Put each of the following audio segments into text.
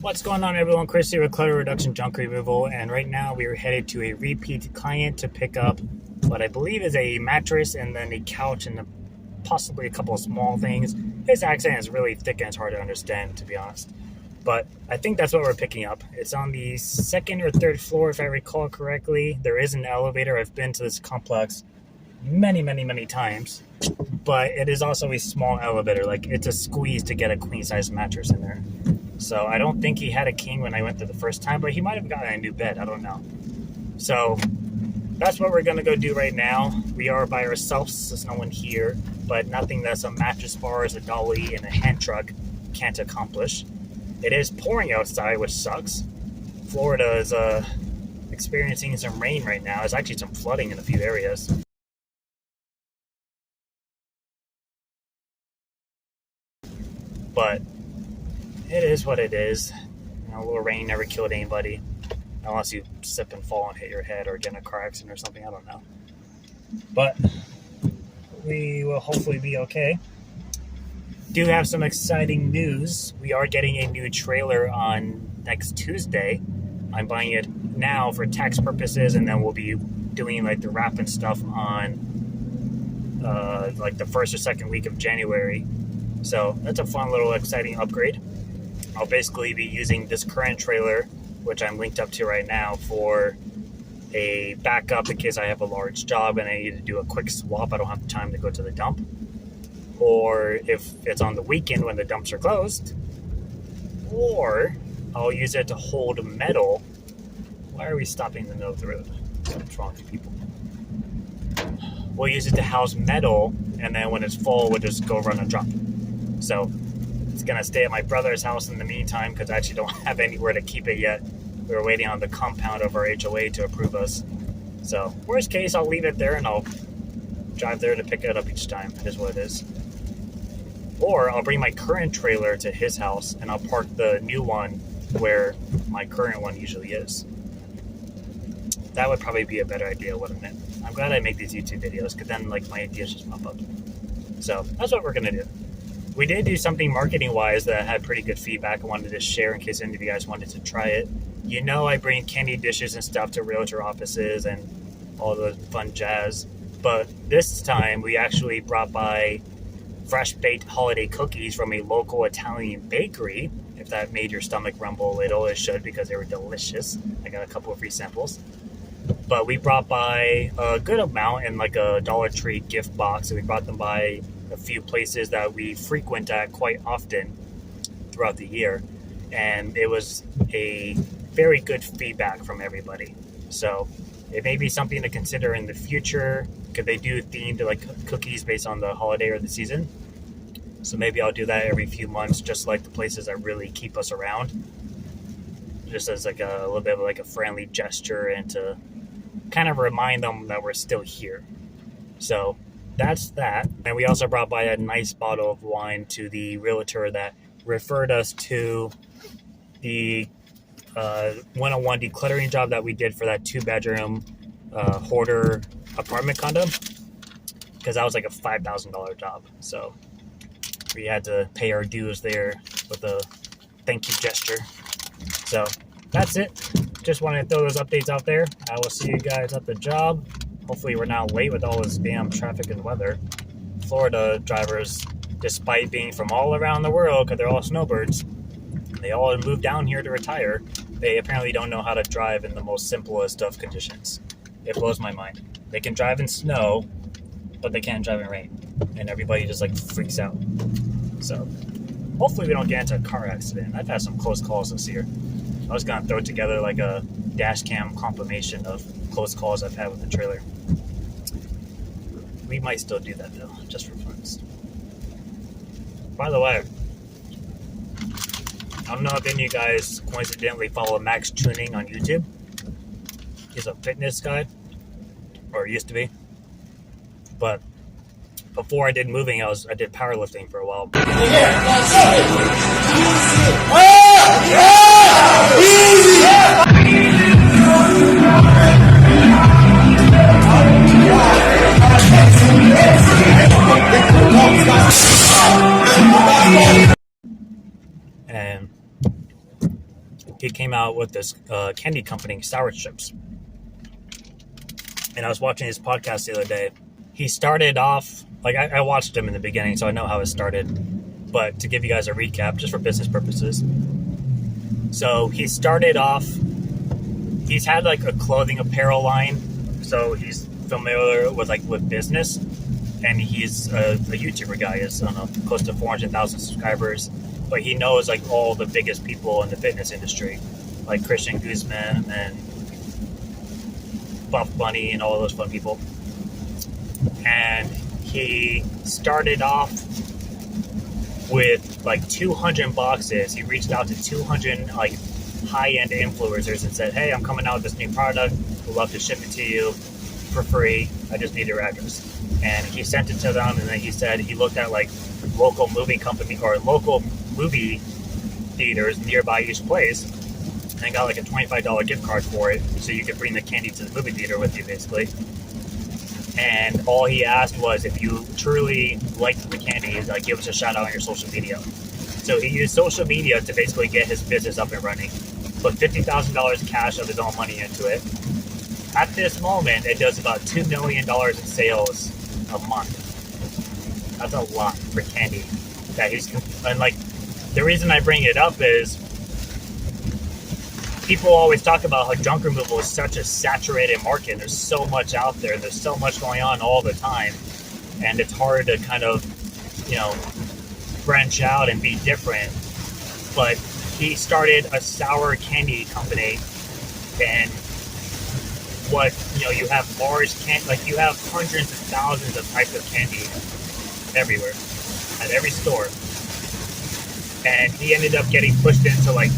What's going on, everyone? Chris here with Clutter Reduction Junk Removal, and right now we are headed to a repeat client to pick up what I believe is a mattress and then a couch and possibly a couple of small things. His accent is really thick and it's hard to understand, to be honest. But I think that's what we're picking up. It's on the second or third floor, if I recall correctly. There is an elevator. I've been to this complex many times, but it is also a small elevator. Like, it's a squeeze to get a queen-size mattress in there. So I don't think he had a king when I went there the first time, but he might have gotten a new bed. I don't know. So that's what we're going to go do right now. We are by ourselves. There's no one here, but nothing that some mattress bars, a dolly, and a hand truck can't accomplish. It is pouring outside, which sucks. Florida is experiencing some rain right now. There's actually some flooding in a few areas. But it is what it is. You know, a little rain never killed anybody. Unless you slip and fall and hit your head or get in a car accident or something. I don't know. But we will hopefully be okay. Do have some exciting news. We are getting a new trailer on next Tuesday. I'm buying it now for tax purposes, and then we'll be doing like the wrap and stuff on like the first or second week of January. So that's a fun little exciting upgrade. I'll basically be using this current trailer, which I'm linked up to right now, for a backup in case I have a large job and I need to do a quick swap. I don't have time to go to the dump. Or if it's on the weekend when the dumps are closed. Or I'll use it to hold metal. Why are we stopping in the middle of the road? What's wrong with people? We'll use it to house metal, and then when it's full, we'll just go run a drop. So it's going to stay at my brother's house in the meantime because I actually don't have anywhere to keep it yet. We're waiting on the compound of our HOA to approve us. So worst case, I'll leave it there and I'll drive there to pick it up each time. It is what it is. Or I'll bring my current trailer to his house and I'll park the new one where my current one usually is. That would probably be a better idea, wouldn't it? I'm glad I make these YouTube videos because then like my ideas just pop up. So that's what we're going to do. We did do something marketing-wise that had pretty good feedback I wanted to share in case any of you guys wanted to try it. You know, I bring candy dishes and stuff to realtor offices and all the fun jazz. But this time, we actually brought by fresh-baked holiday cookies from a local Italian bakery. If that made your stomach rumble a little, it should because they were delicious. I got a couple of free samples. But we brought by a good amount in like a Dollar Tree gift box. And we brought them by a few places that we frequent at quite often throughout the year, and it was a very good feedback from everybody. So it may be something to consider in the future because they do themed like cookies based on the holiday or the season. So maybe I'll do that every few months, just like the places that really keep us around, just as like a little bit of like a friendly gesture and to kind of remind them that we're still here. So that's that. And we also brought by a nice bottle of wine to the realtor that referred us to the one-on-one decluttering job that we did for that 2-bedroom hoarder apartment condo, because that was like a $5,000 job. So we had to pay our dues there with a thank you gesture. So that's it. Just wanted to throw those updates out there. I will see you guys at the job. Hopefully we're not late with all this damn traffic and weather. Florida drivers, despite being from all around the world, because they're all snowbirds, they all moved down here to retire. They apparently don't know how to drive in the most simplest of conditions. It blows my mind. They can drive in snow, but they can't drive in rain. And everybody just like freaks out. So hopefully we don't get into a car accident. I've had some close calls this year. I was going to throw together like a dash cam compilation of close calls I've had with the trailer. We might still do that though, just for fun. By the way, I don't know if any of you guys coincidentally follow Maxx Tuning on YouTube. He's a fitness guy, or used to be. But before I did moving, I did powerlifting for a while. And he came out with this candy company, Sour Chips. And I was watching his podcast the other day. He started off, like I watched him in the beginning, so I know how it started. But to give you guys a recap, just for business purposes. So he started off, he's had like a clothing apparel line. So he's familiar with business. And he's a YouTuber guy. He's, I don't know, close to 400,000 subscribers. But he knows like all the biggest people in the fitness industry. Like Christian Guzman and Buff Bunny and all those fun people. And he started off with like 200 boxes. He reached out to 200 like high-end influencers and said, hey, I'm coming out with this new product. We'd love to ship it to you for free. I just need your address. And he sent it to them, and then he said he looked at like local movie company or local movie theaters nearby each place and got like a $25 gift card for it so you could bring the candy to the movie theater with you, basically. And all he asked was, if you truly liked the candy, like, give us a shout out on your social media. So he used social media to basically get his business up and running. Put $50,000 cash of his own money into it. At this moment, it does about $2 million in sales a month. That's a lot for candy. That he's, and like, the reason I bring it up is people always talk about how junk removal is such a saturated market. There's so much out there. There's so much going on all the time. And it's hard to kind of, branch out and be different. But he started a sour candy company. And you have Mars candy, like you have hundreds of thousands of types of candy everywhere, at every store. And he ended up getting pushed into like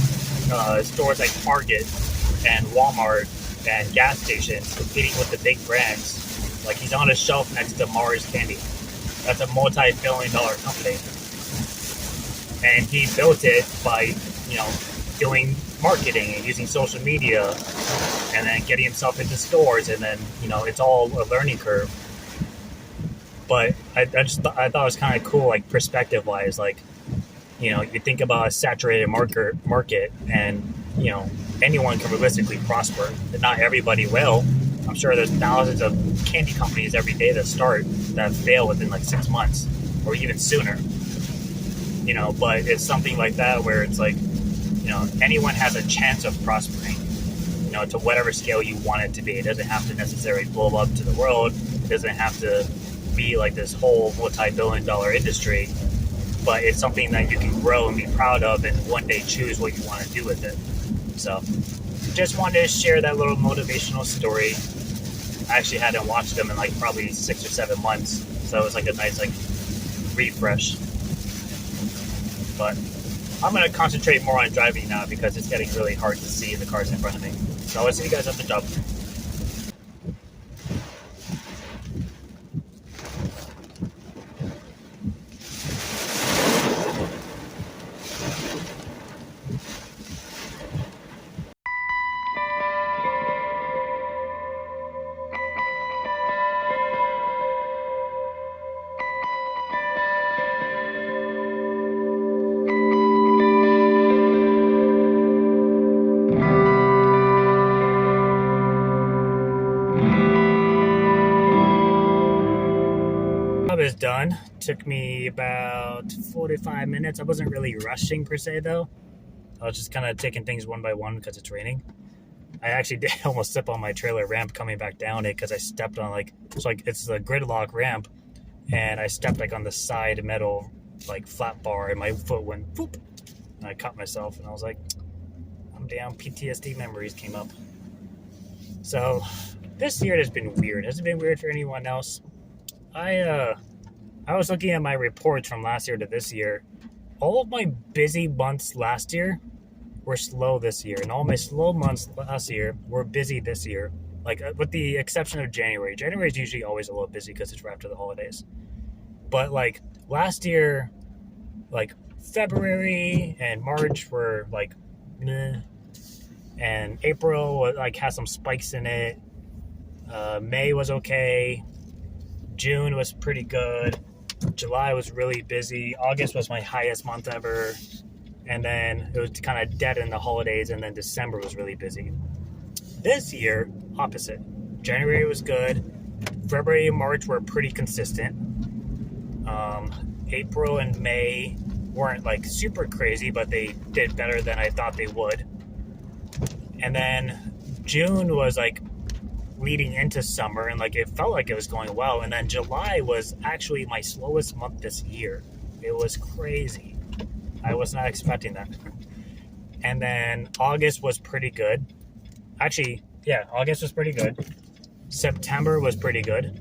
stores like Target and Walmart and gas stations, competing with the big brands. Like he's on a shelf next to Mars Candy. That's a multi-billion-dollar company. And he built it by, doing marketing and using social media and then getting himself into stores, and then, it's all a learning curve. But I thought it was kind of cool, like perspective-wise, like, you think about a saturated market and, anyone can realistically prosper. But not everybody will. I'm sure there's thousands of candy companies every day that fail within like 6 months or even sooner. But it's something like that where it's like, anyone has a chance of prospering, to whatever scale you want it to be. It doesn't have to necessarily blow up to the world. It doesn't have to be like this whole multi-billion-dollar industry. But it's something that you can grow and be proud of and one day choose what you want to do with it. So just wanted to share that little motivational story. I actually hadn't watched them in like probably 6 or 7 months. So it was like a nice like refresh. But I'm going to concentrate more on driving now because it's getting really hard to see the cars in front of me. So I'll see you guys at the job. Is done. Took me about 45 minutes. I wasn't really rushing per se though. I was just kind of taking things one by one because it's raining. I actually did almost slip on my trailer ramp coming back down it because I stepped on it's a gridlock ramp and I stepped like on the side metal like flat bar and my foot went boop and I caught myself and I was like, I'm down. PTSD memories came up. So this year has been weird. Has it been weird for anyone else? I was looking at my reports from last year to this year. All of my busy months last year were slow this year, and all my slow months last year were busy this year. Like, with the exception of January. January is usually always a little busy because it's right after the holidays. But, like, last year, like, February and March were, like, meh. And April, like, had some spikes in it. May was okay. June was pretty good. July was really busy. August was my highest month ever. and then it was kind of dead in the holidays, and then December was really busy. This year, opposite. January was good. February and March were pretty consistent. April and May weren't like super crazy, but they did better than I thought they would. And then June was like leading into summer, and like it felt like it was going well. And then July was actually my slowest month this year. It was crazy. I was not expecting that. And then August was pretty good. Actually, yeah, August was pretty good. September was pretty good,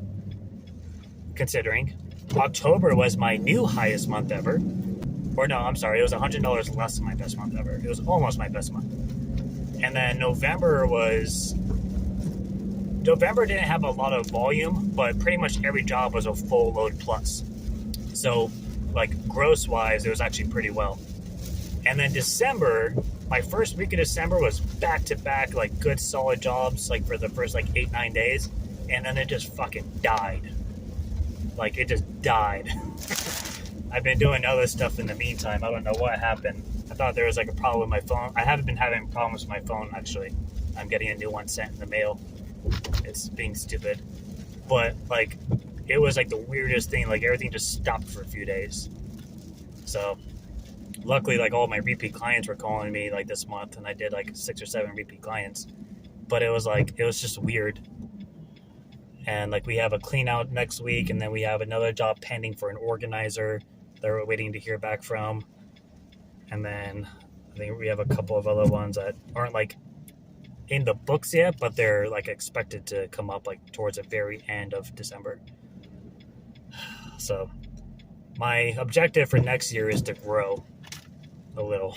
considering. October was my new highest month ever. Or no, I'm sorry, it was $100 less than my best month ever. It was almost my best month. And then November didn't have a lot of volume, but pretty much every job was a full load plus. So, like, gross-wise, it was actually pretty well. And then December, my first week of December was back-to-back, like, good, solid jobs, like, for the first, like, 8-9 days. And then it just fucking died. Like, it just died. I've been doing other stuff in the meantime. I don't know what happened. I thought there was, like, a problem with my phone. I haven't been having problems with my phone, actually. I'm getting a new one sent in the mail. It's being stupid. But, like, it was, like, the weirdest thing. Like, everything just stopped for a few days. So, luckily, like, all my repeat clients were calling me, like, this month. And I did, like, 6 or 7 repeat clients. But it was, like, it was just weird. And, like, we have a clean out next week, and then we have another job pending for an organizer that we're waiting to hear back from. And then I think we have a couple of other ones that aren't, like, in the books yet, but they're, like, expected to come up, like, towards the very end of December. So my objective for next year is to grow a little.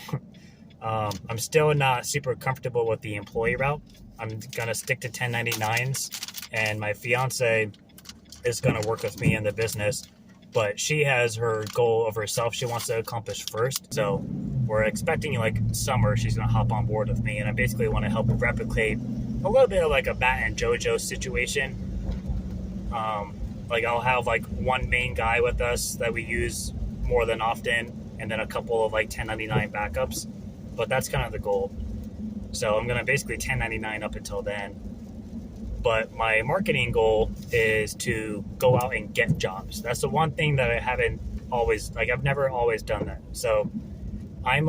I'm still not super comfortable with the employee route. I'm going to stick to 1099s. And my fiance is going to work with me in the business, but she has her goal of herself she wants to accomplish first. So we're expecting, like, summer, she's going to hop on board with me. And I basically want to help replicate a little bit of, like, a Matt and JoJo situation. Like, I'll have, like, one main guy with us that we use more than often, and then a couple of, like, 1099 backups. But that's kind of the goal. So I'm going to basically 1099 up until then. But my marketing goal is to go out and get jobs. That's the one thing that I haven't always, like, I've never always done that. So I'm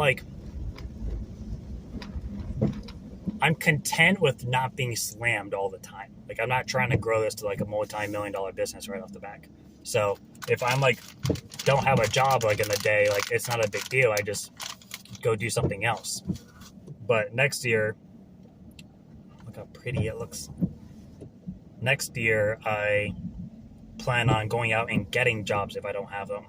content with not being slammed all the time. Like, I'm not trying to grow this to, like, a multi-million-dollar business right off the back. So if I'm, like, don't have a job, like, in the day, like, it's not a big deal. I just go do something else. But next year, look how pretty it looks. Next year, I plan on going out and getting jobs if I don't have them.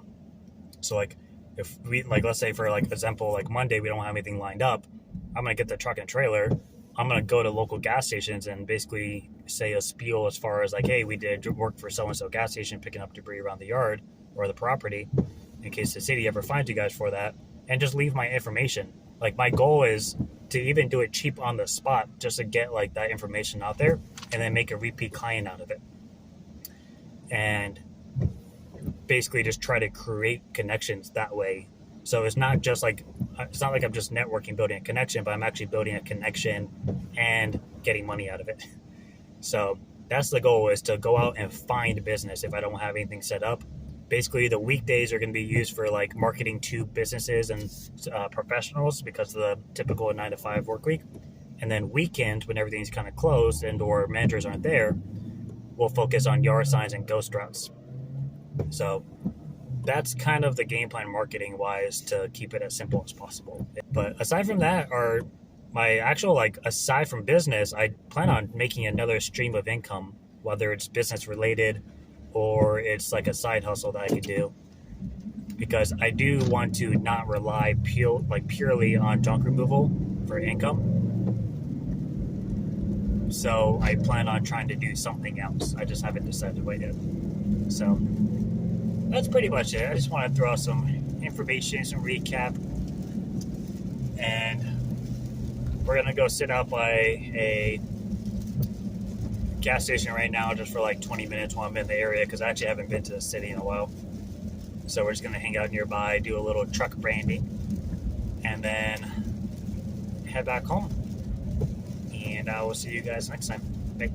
So, like, if we, like, let's say for, like, example, like, Monday, we don't have anything lined up, I'm going to get the truck and trailer. I'm going to go to local gas stations and basically say a spiel as far as, like, hey, we did work for so-and-so gas station picking up debris around the yard or the property in case the city ever finds you guys for that, and just leave my information. Like, my goal is to even do it cheap on the spot just to get, like, that information out there and then make a repeat client out of it. And basically just try to create connections that way. So it's not just like, it's not like I'm just networking, building a connection, but I'm actually building a connection and getting money out of it. So that's the goal, is to go out and find business if I don't have anything set up. Basically, the weekdays are going to be used for, like, marketing to businesses and professionals because of the typical 9-to-5 work week. And then weekends, when everything's kind of closed and or managers aren't there, we'll focus on yard signs and ghost routes. So that's kind of the game plan marketing-wise, to keep it as simple as possible. But aside from that, my actual, like, aside from business, I plan on making another stream of income, whether it's business-related or it's like a side hustle that I could do, because I do want to not rely purely on junk removal for income. So I plan on trying to do something else. I just haven't decided what yet. So that's pretty much it. I just want to throw out some information, some recap, and we're gonna go sit out by a gas station right now just for like 20 minutes while I'm in the area, because I actually haven't been to the city in a while. So we're just going to hang out nearby, do a little truck branding, and and then head back home. And I will see you guys next time. Bye.